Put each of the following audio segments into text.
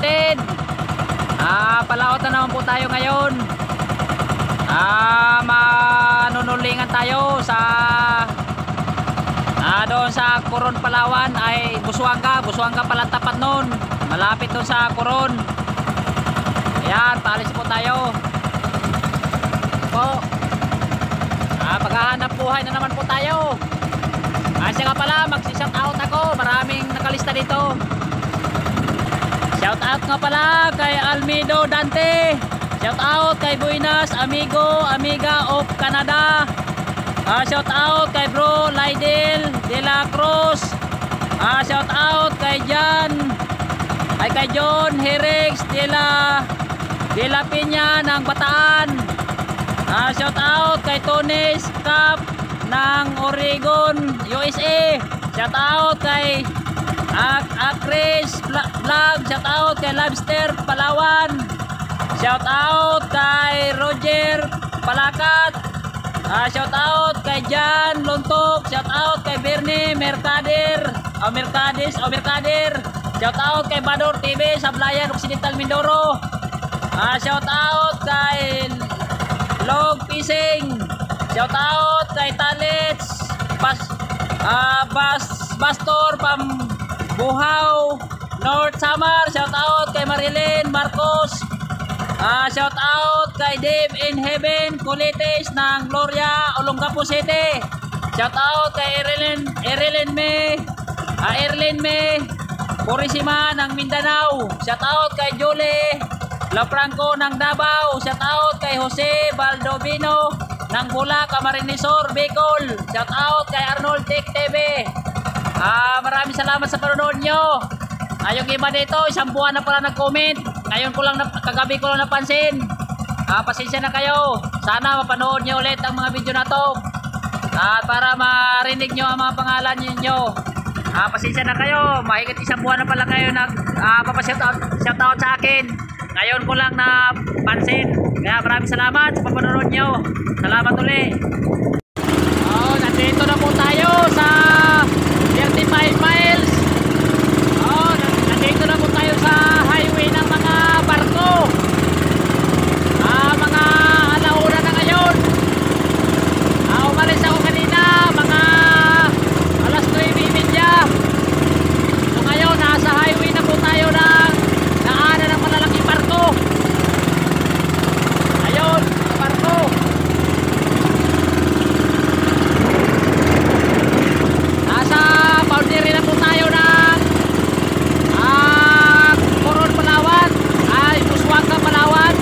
kapatid, palaot na naman po tayo ngayon. Manunulingan tayo sa doon sa Coron, Palawan. Ay Busuanga pala tapat nun, malapit doon sa Coron. Ayan, paalis po tayo po. Paghahanap buhay na naman po tayo. Siya nga pala, magsi-shout out ako, maraming nakalista dito. Shout out nga pala kay Almedo Dante, shout out kay Buenas Amiga of Canada, shout out kay Bro Lydel de la Cruz, shout out kay kay John Herix de la Piña ng Bataan, shout out kay Tony Scap ng Oregon, USA, shout out kay Chris Vlog, shout out kay Lobster Palawan, shout out kay Roger Palakat, shout out kay Jan Lontok, shout out kay Bernie Mercader, shout out kay Bador TV sa Blayan Occidental Mindoro, shout out kay Log Fishing, shout out kay Talets Bastor Buhaw North Samar, shout out kay Marilyn Marcos, shout out kay Dave in Heaven Colites ng Gloria, Olongapo City, shout out kay Erilyn May Purisima ng Mindanao, shout out kay Julie Lafranco ng Davao, shout out kay Jose Baldovino ng Bula, Camarinesor, Bicol, shout out kay Arnold Tech TV. Maraming salamat sa panonood nyo. Yung iba dito, isang buwan na pala nag-comment. Ngayon kagabi ko lang napansin. Pasensya na kayo. Sana mapanood nyo ulit ang mga video na to. Para marinig nyo ang mga pangalan nyo. Pasensya na kayo. Mahigit isang buwan na pala kayo nag-shoutout sa akin. Ngayon ko lang napansin. Kaya maraming salamat sa panonood nyo. Salamat ulit. Nandito na po tayo sa 35 miles. Nandito na po tayo sa highway ng mga barko. Mga alauna na ngayon. Umalis ako kanina mga alas 9:30. So ngayon nasa highway na po tayo ng daanan ng malalaking barko. Ayun, barko. Nasa boundary na po tayo ng Coron, Palawan, Busuanga, Palawan.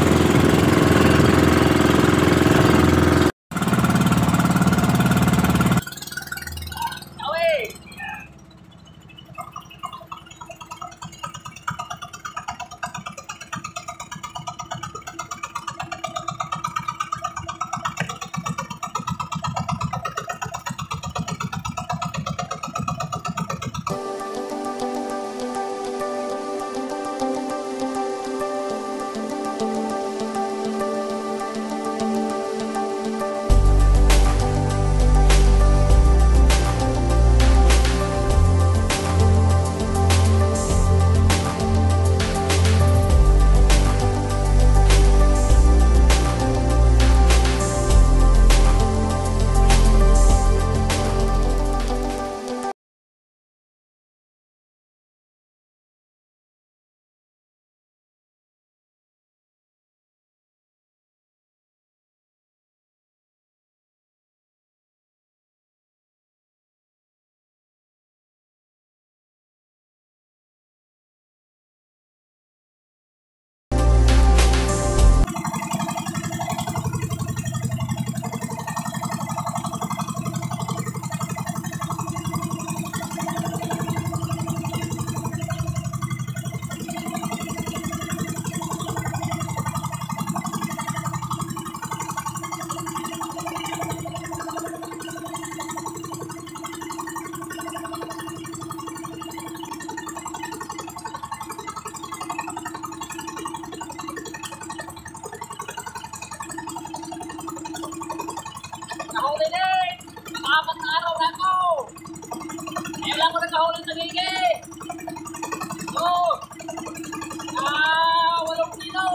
8 kilo.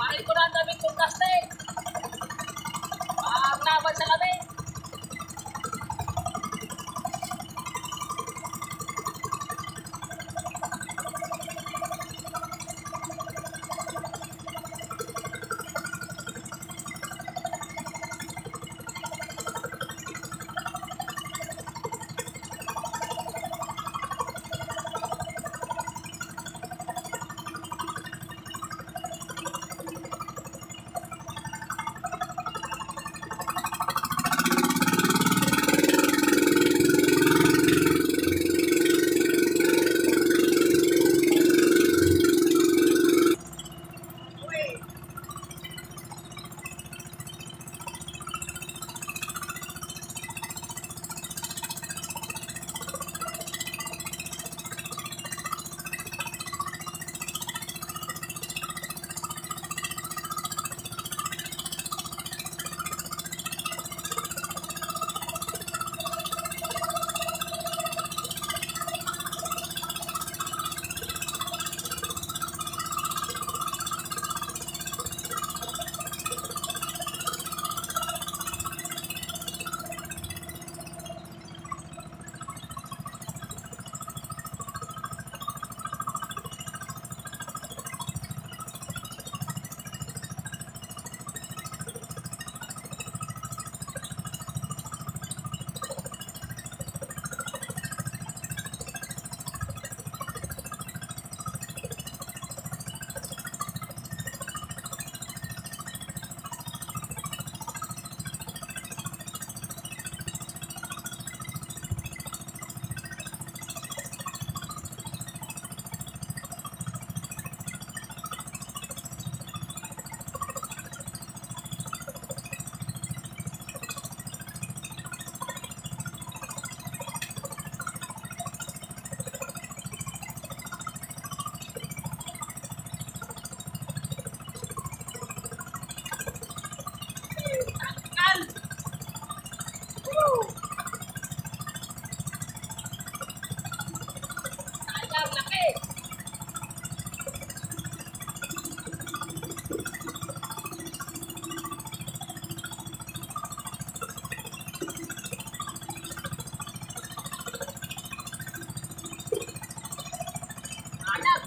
Parin ko na ang damit kong kaste. Ang laban sa labi.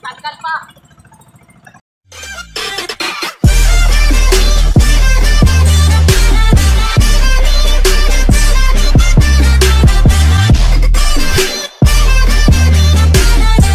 Tanggal pa.